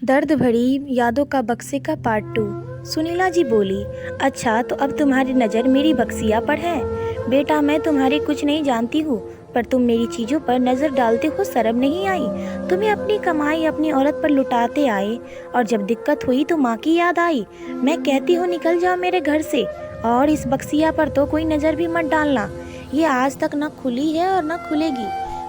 दर्द भरी यादों का बक्से का पार्ट 2। सुनीला जी बोली, अच्छा तो अब तुम्हारी नज़र मेरी बक्सिया पर है। बेटा मैं तुम्हारी कुछ नहीं जानती हूँ, पर तुम मेरी चीज़ों पर नज़र डालते हो, शर्म नहीं आई? तुम्हें अपनी कमाई अपनी औरत पर लुटाते आए, और जब दिक्कत हुई तो माँ की याद आई। मैं कहती हूँ निकल जाओ मेरे घर से, और इस बक्सिया पर तो कोई नज़र भी मत डालना। ये आज तक न खुली है और न खुलेगी।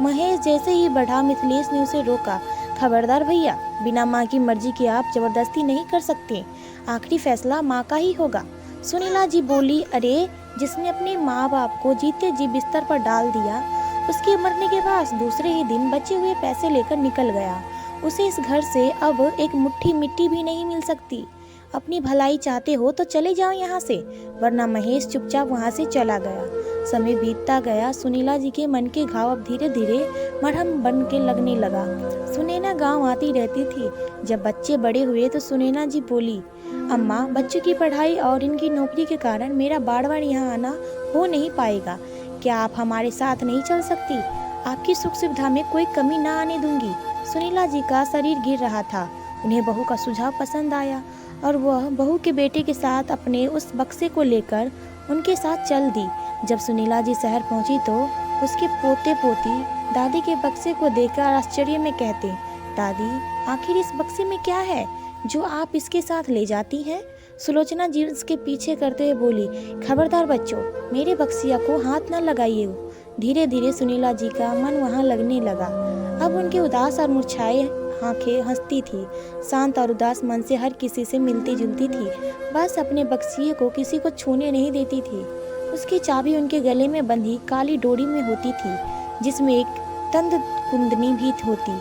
महेश जैसे ही बढ़ा, मिथिलेश ने उसे रोका। खबरदार भैया, बिना माँ की मर्जी के आप जबरदस्ती नहीं कर सकते। आखिरी फैसला माँ का ही होगा। सुनीला जी बोली, अरे जिसने अपने माँ बाप को जीते जी बिस्तर पर डाल दिया, उसके मरने के बाद दूसरे ही दिन बचे हुए पैसे लेकर निकल गया। उसे इस घर से अब एक मुट्ठी मिट्टी भी नहीं मिल सकती। अपनी भलाई चाहते हो तो चले जाओ यहाँ से, वरना महेश चुपचाप वहाँ से चला गया। समय बीतता गया। सुनीला जी के मन के घाव अब धीरे धीरे मरहम बन के लगने लगा। सुनैना गांव आती रहती थी। जब बच्चे बड़े हुए तो सुनैना जी बोली, अम्मा बच्चों की पढ़ाई और इनकी नौकरी के कारण मेरा बार बार यहाँ आना हो नहीं पाएगा। क्या आप हमारे साथ नहीं चल सकती? आपकी सुख सुविधा में कोई कमी ना आने दूंगी। सुनीला जी का शरीर गिर रहा था। उन्हें बहू का सुझाव पसंद आया और वह बहू के बेटे के साथ अपने उस बक्से को लेकर उनके साथ चल दी। जब सुनीला जी शहर पहुंची तो उसके पोते पोती दादी के बक्से को देखकर आश्चर्य में कहते, दादी आखिर इस बक्से में क्या है जो आप इसके साथ ले जाती हैं? सुलोचना जी उसके पीछे करते हुए बोली, खबरदार बच्चों, मेरे बक्सिया को हाथ न लगाइए। धीरे धीरे सुनीला जी का मन वहाँ लगने लगा। अब उनके उदास और मुरझाए आंखें हंसती थी। शांत और उदास मन से हर किसी से मिलती जुलती थी, बस अपने बक्सिए को किसी को छूने नहीं देती थी। उसकी चाबी उनके गले में बंधी काली डोरी में होती थी, जिसमें एक तंद कुंदनी भी होती।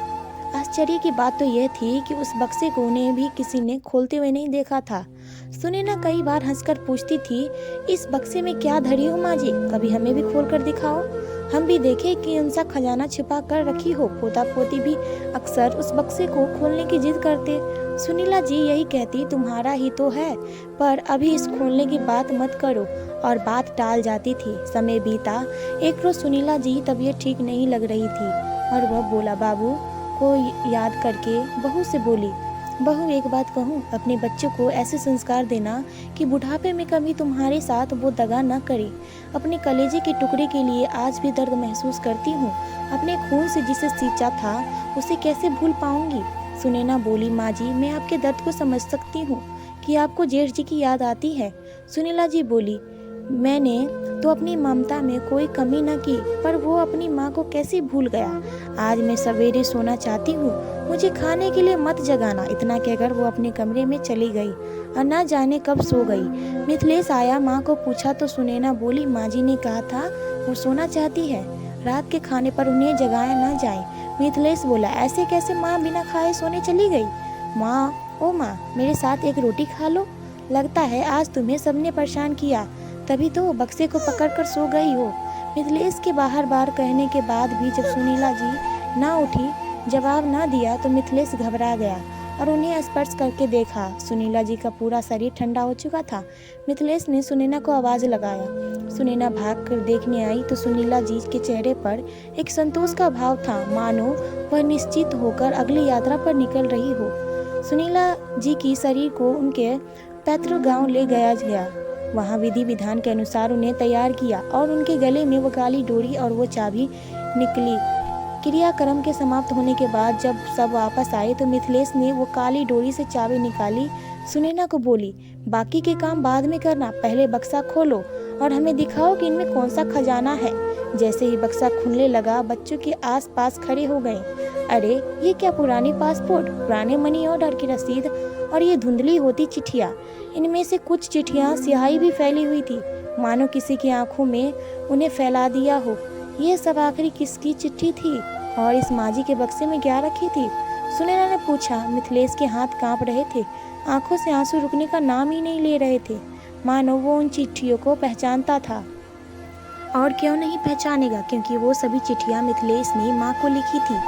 आश्चर्य की बात तो यह थी कि उस बक्से को उन्हें भी किसी ने खोलते हुए नहीं देखा था। सुनैना कई बार हंसकर पूछती थी, इस बक्से में क्या धरी हो माँ जी? कभी हमें भी खोल कर दिखाओ, हम भी देखें कि उनसा खजाना छिपा कर रखी हो। पोता पोती भी अक्सर उस बक्से को खोलने की जिद करते। सुनीला जी यही कहती, तुम्हारा ही तो है, पर अभी इस खोलने की बात मत करो, और बात टाल जाती थी। समय बीता। एक रोज सुनीला जी तबीयत ठीक नहीं लग रही थी और वह बोला बाबू को याद करके बहू से बोली, बहू एक बात कहूँ, अपने बच्चों को ऐसे संस्कार देना कि बुढ़ापे में कभी तुम्हारे साथ वो दगा न करे। अपने कलेजे के टुकड़े के लिए आज भी दर्द महसूस करती हूँ। अपने खून से जिसे सींचा था उसे कैसे भूल पाऊंगी? सुनैना बोली, माँ जी मैं आपके दर्द को समझ सकती हूँ कि आपको जेठ जी की याद आती है। सुनीला जी बोली, मैंने तो अपनी ममता में कोई कमी न की, पर वो अपनी माँ को कैसे भूल गया। आज मैं सवेरे सोना चाहती हूँ, मुझे खाने के लिए मत जगाना। इतना कहकर वो अपने कमरे में चली गई और न जाने कब सो गई। मिथिलेश आया, माँ को पूछा तो सुनैना बोली, माँ जी ने कहा था वो सोना चाहती है, रात के खाने पर उन्हें जगाया न जाए। मिथिलेश बोला, ऐसे कैसे माँ बिना खाए सोने चली गई? माँ, ओ माँ, मेरे साथ एक रोटी खा लो। लगता है आज तुम्हें सबने परेशान किया, तभी तो बक्से को पकड़कर सो गई हो। मिथिलेश के बार बार कहने के बाद भी जब सुनीला जी ना उठी, जवाब ना दिया, तो मिथिलेश घबरा गया और उन्हें स्पर्श करके देखा। सुनीला जी का पूरा शरीर ठंडा हो चुका था। मिथिलेश ने सुनैना को आवाज लगाया। सुनैना भाग कर देखने आई तो सुनीला जी के चेहरे पर एक संतोष का भाव था, मानो वह निश्चित होकर अगली यात्रा पर निकल रही हो। सुनीला जी की शरीर को उनके पैतृक गांव ले गया। वहाँ विधि विधान के अनुसार उन्हें तैयार किया और उनके गले में वो काली डोरी और वो चाबी निकली। क्रियाक्रम के समाप्त होने के बाद जब सब वापस आए तो मिथिलेश ने वो काली डोरी से चाबी निकाली। सुनैना को बोली, बाकी के काम बाद में करना, पहले बक्सा खोलो और हमें दिखाओ कि इनमें कौन सा खजाना है। जैसे ही बक्सा खुलने लगा, बच्चों के आस पास खड़े हो गए। अरे ये क्या, पुरानी पासपोर्ट, पुराने मनी ऑर्डर की रसीद और ये धुंधली होती चिट्ठियाँ। इनमें से कुछ चिट्ठियाँ स्याही भी फैली हुई थी, मानो किसी की आंखों में उन्हें फैला दिया हो। ये सब आखिरी किसकी चिट्ठी थी और इस माजी के बक्से में क्या रखी थी? सुनैना ने पूछा। मिथिलेश के हाथ कांप रहे थे, आंखों से आंसू रुकने का नाम ही नहीं ले रहे थे, मानो वो उन चिट्ठियों को पहचानता था। और क्यों नहीं पहचानेगा, क्योंकि वो सभी चिट्ठियाँ मिथिलेश ने माँ को लिखी थी।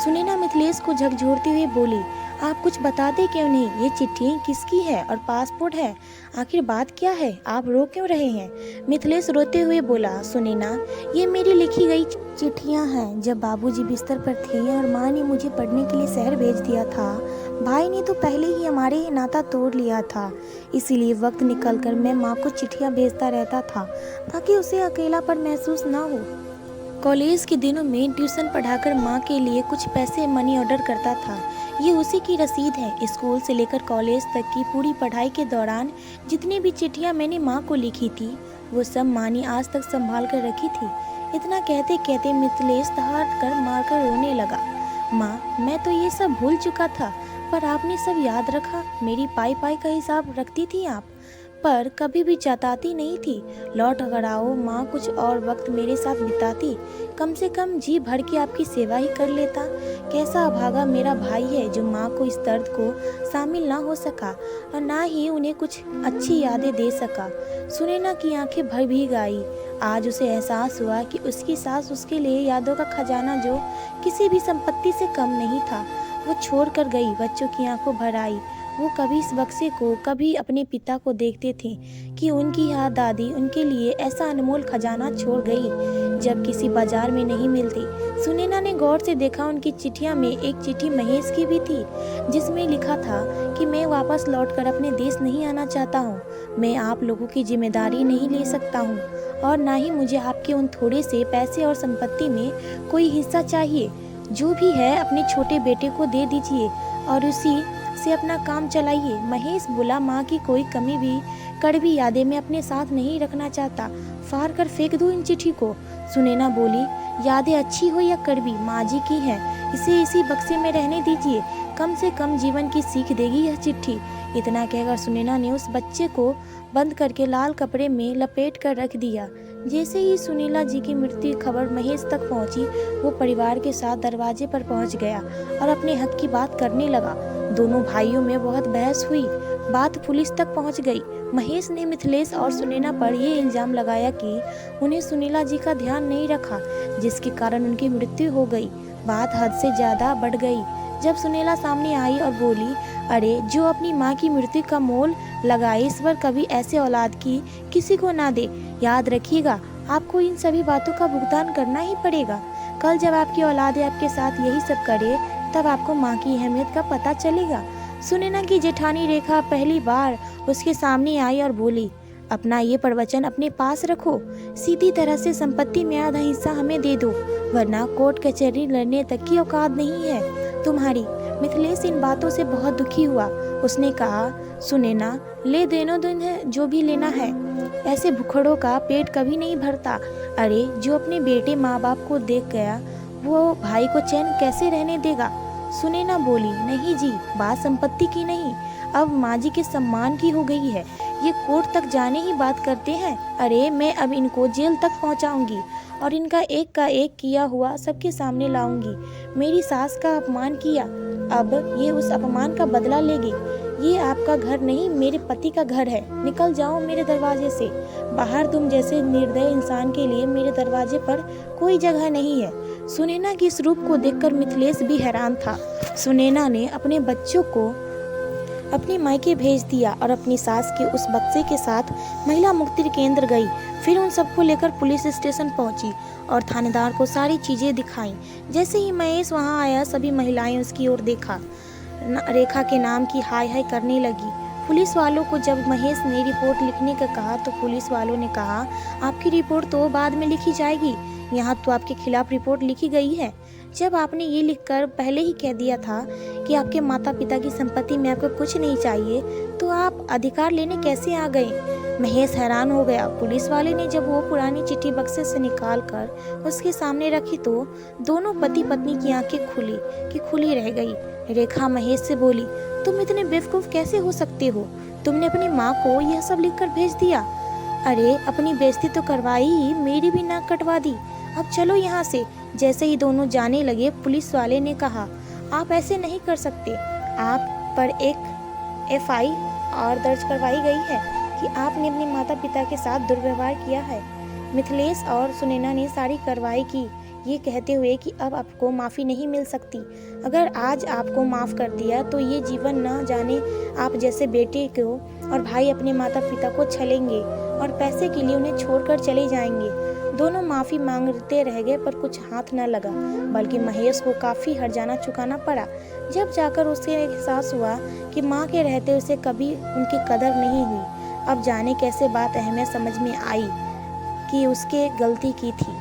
सुनैना मिथिलेश को झकझोरते हुए बोली, आप कुछ बताते क्यों नहीं? ये चिट्ठी किसकी है और पासपोर्ट है, आखिर बात क्या है? आप रो क्यों रहे हैं? मिथिलेश रोते हुए बोला, सुनैना ये मेरी लिखी गई चिट्ठियां हैं। जब बाबूजी बिस्तर पर थे और माँ ने मुझे पढ़ने के लिए शहर भेज दिया था, भाई ने तो पहले ही हमारे नाता तोड़ लिया था, इसीलिए वक्त निकलकर मैं माँ को चिट्ठियाँ भेजता रहता था ताकि उसे अकेलापन महसूस ना हो। कॉलेज के दिनों में ट्यूशन पढ़ाकर माँ के लिए कुछ पैसे मनी ऑर्डर करता था। ये उसी की रसीद है। स्कूल से लेकर कॉलेज तक की पूरी पढ़ाई के दौरान जितनी भी चिट्ठियाँ मैंने माँ को लिखी थी वो सब माँ ने आज तक संभाल कर रखी थी। इतना कहते कहते मिथिलेश धड़ाम कर मारकर रोने लगा। माँ, मैं तो ये सब भूल चुका था, पर आपने सब याद रखा। मेरी पाई पाई का हिसाब रखती थी आप, पर कभी भी जताती नहीं थी। लौट कर आओ माँ, कुछ और वक्त मेरे साथ बिताती, कम से कम जी भर के आपकी सेवा ही कर लेता। कैसा अभागा मेरा भाई है जो माँ को इस दर्द को शामिल ना हो सका और ना ही उन्हें कुछ अच्छी यादें दे सका। सुनैना की आंखें भर भीग आई। आज उसे एहसास हुआ कि उसकी सास उसके लिए यादों का खजाना जो किसी भी संपत्ति से कम नहीं था, वो छोड़ कर गई। बच्चों की आंखों भर आई। वो कभी इस बक्से को, कभी अपने पिता को देखते थे कि उनकी याद दादी उनके लिए ऐसा अनमोल खजाना छोड़ गई जब किसी बाजार में नहीं मिलती। सुनैना ने गौर से देखा, उनकी चिट्ठियों में एक चिट्ठी महेश की भी थी जिसमें लिखा था कि मैं वापस लौटकर अपने देश नहीं आना चाहता हूँ। मैं आप लोगों की जिम्मेदारी नहीं ले सकता हूँ और ना ही मुझे आपके उन थोड़े से पैसे और संपत्ति में कोई हिस्सा चाहिए। जो भी है अपने छोटे बेटे को दे दीजिए और उसी से अपना काम चलाइए। महेश बोला, माँ की कोई कमी भी कड़वी यादें मैं अपने साथ नहीं रखना चाहता, फाड़ कर फेंक दूं इन चिट्ठी को। सुनैना बोली, यादें अच्छी हो या कड़वी, माँ जी की है, इसे इसी बक्से में रहने दीजिए, कम से कम जीवन की सीख देगी यह चिट्ठी। इतना कहकर सुनैना ने उस बच्चे को बंद करके लाल कपड़े में लपेट कर रख दिया। जैसे ही सुनीला जी की मृत्यु खबर महेश तक पहुंची, वो परिवार के साथ दरवाजे पर पहुंच गया और अपने हक की बात करने लगा। दोनों भाइयों में बहुत बहस हुई। बात पुलिस तक पहुंच गई। महेश ने मिथिलेश और सुनैना पर यह इल्जाम लगाया कि उन्हें सुनीला जी का ध्यान नहीं रखा, जिसके कारण उनकी मृत्यु हो गई। बात हद से ज्यादा बढ़ गई जब सुनैना सामने आई और बोली, अरे जो अपनी माँ की मृत्यु का मोल लगाए, इस बार कभी ऐसे औलाद की किसी को ना दे। याद रखिएगा, आपको इन सभी बातों का भुगतान करना ही पड़ेगा। कल जब आपकी औलाद आपके साथ यही सब करे, तब आपको माँ की अहमियत का पता चलेगा। सुनैना की जेठानी रेखा पहली बार उसके सामने आई और बोली, अपना ये प्रवचन अपने पास रखो, सीधी तरह से संपत्ति में आधा हिस्सा हमें दे दो, वरना कोर्ट कचहरी लड़ने तक की औकात नहीं है तुम्हारी। मिथिलेश इन बातों से बहुत दुखी हुआ। उसने कहा, सुनैना, ले देनो दिन है जो भी लेना है, ऐसे भुखड़ों का पेट कभी नहीं भरता। अरे जो अपने बेटे माँ बाप को देख गया, वो भाई को चैन कैसे रहने देगा। सुनैना बोली, नहीं जी, बात संपत्ति की नहीं, अब माँ जी के सम्मान की हो गई है। ये कोर्ट तक जाने ही बात करते हैं। अरे मैं अब इनको जेल तक पहुँचाऊंगी और इनका एक का एक किया हुआ सबके सामने लाऊंगी। मेरी सास का अपमान किया, अब ये उस अपमान का बदला लेगी। ये आपका घर नहीं, मेरे पति का घर है। निकल जाओ मेरे दरवाजे से बाहर। तुम जैसे निर्दयी इंसान के लिए मेरे दरवाजे पर कोई जगह नहीं है। सुनैना की इस रूप को देखकर मिथिलेश भी हैरान था। सुनैना ने अपने बच्चों को अपने मायके भेज दिया और अपनी सास के उस बक्से के साथ महिला मुक्ति केंद्र गई। फिर उन सबको लेकर पुलिस स्टेशन पहुंची और थानेदार को सारी चीजें दिखाई। जैसे ही महेश वहां आया, सभी महिलाएं उसकी ओर देखा, रेखा के नाम की हाय हाय करने लगी। पुलिस वालों को जब महेश ने रिपोर्ट लिखने का कहा तो पुलिस वालों ने कहा, आपकी रिपोर्ट तो बाद में लिखी जाएगी, यहाँ तो आपके खिलाफ रिपोर्ट लिखी गई है। जब आपने ये लिखकर पहले ही कह दिया था कि आपके माता पिता की संपत्ति में आपको कुछ नहीं चाहिए, तो आप अधिकार लेने कैसे आ गए। महेश हैरान हो गया। पुलिस वाले ने जब वो पुरानी चिट्ठी बक्से से निकाल कर उसके सामने रखी तो दोनों पति पत्नी की आंखें खुली रह गई। रेखा महेश से बोली, तुम इतने बेवकूफ कैसे हो सकते हो, तुमने अपनी माँ को यह सब लिखकर भेज दिया। अरे अपनी बेइज्जती तो करवाई ही, मेरी भी नाक कटवा दी। अब चलो यहाँ से। जैसे ही दोनों जाने लगे, पुलिस वाले ने कहा, आप ऐसे नहीं कर सकते, आप पर एक FIR दर्ज करवाई गई है कि आपने अपने माता पिता के साथ दुर्व्यवहार किया है। मिथिलेश और सुनैना ने सारी कार्रवाई की, ये कहते हुए कि अब आपको माफ़ी नहीं मिल सकती। अगर आज आपको माफ़ कर दिया तो ये जीवन न जाने आप जैसे बेटे को और भाई अपने माता पिता को छलेंगे और पैसे के लिए उन्हें छोड़कर चले जाएंगे। दोनों माफ़ी मांगते रह गए पर कुछ हाथ न लगा, बल्कि महेश को काफ़ी हर्जाना चुकाना पड़ा। जब जाकर उसे एहसास हुआ कि माँ के रहते उसे कभी उनकी कदर नहीं हुई। अब जाने कैसे बात अहमियत समझ में आई कि उसके गलती की थी।